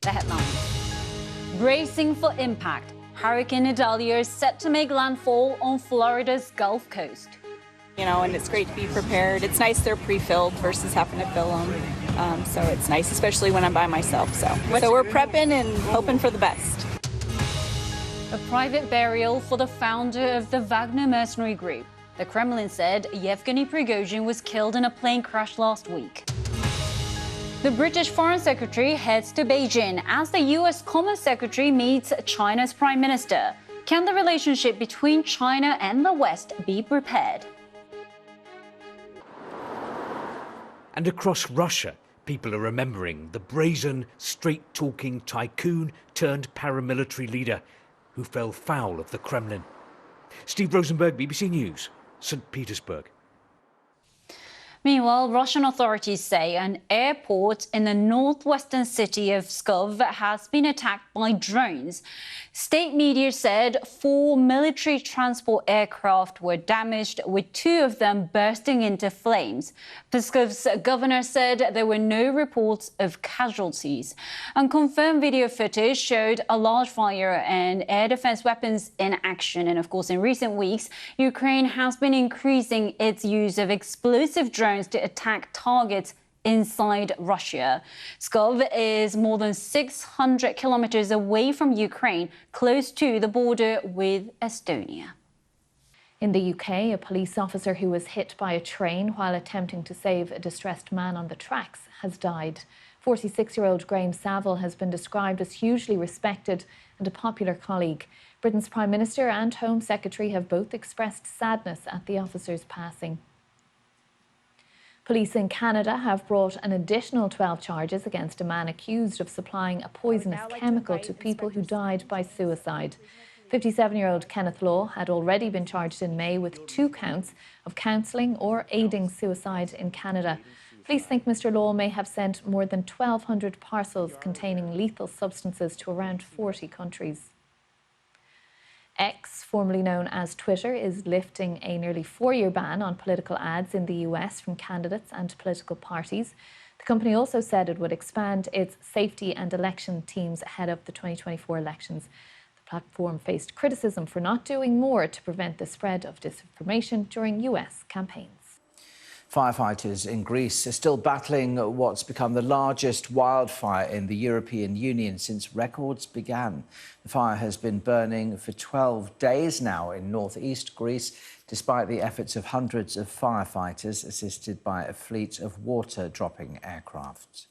The headline. Bracing for impact. Hurricane Idalia is set to make landfall on Florida's Gulf Coast. And it's great to be prepared. It's nice they're pre-filled versus having to fill them. So it's nice, especially when I'm by myself. So we're prepping and hoping for the best. A private burial for the founder of the Wagner mercenary group. The Kremlin said Yevgeny Prigozhin was killed in a plane crash last week. The British Foreign Secretary heads to Beijing as the US Commerce Secretary meets China's Prime Minister. Can the relationship between China and the West be repaired? And across Russia, people are remembering the brazen, straight-talking tycoon turned paramilitary leader who fell foul of the Kremlin. Steve Rosenberg, BBC News, St. Petersburg. Meanwhile, Russian authorities say an airport in the northwestern city of Pskov has been attacked by drones. State media said 4 military transport aircraft were damaged, with 2 of them bursting into flames. Pskov's governor said there were no reports of casualties. Unconfirmed video footage showed a large fire and air defense weapons in action. And of course, in recent weeks, Ukraine has been increasing its use of explosive drones to attack targets inside Russia. Pskov is more than 600 kilometers away from Ukraine, close to the border with Estonia. In the UK, a police officer who was hit by a train while attempting to save a distressed man on the tracks has died. 46-year-old Graham Saville has been described as hugely respected and a popular colleague. Britain's Prime Minister and Home Secretary have both expressed sadness at the officer's passing. Police in Canada have brought an additional 12 charges against a man accused of supplying a poisonous chemical to people who died by suicide. 57-year-old Kenneth Law had already been charged in May with 2 counts of counselling or aiding suicide in Canada. Police think Mr. Law may have sent more than 1,200 parcels containing lethal substances to around 40 countries. X, formerly known as Twitter, is lifting a nearly 4-year ban on political ads in the US from candidates and political parties. The company also said it would expand its safety and election teams ahead of the 2024 elections. The platform faced criticism for not doing more to prevent the spread of disinformation during US campaigns. Firefighters in Greece are still battling what's become the largest wildfire in the European Union since records began. The fire has been burning for 12 days now in northeast Greece, despite the efforts of hundreds of firefighters assisted by a fleet of water-dropping aircraft.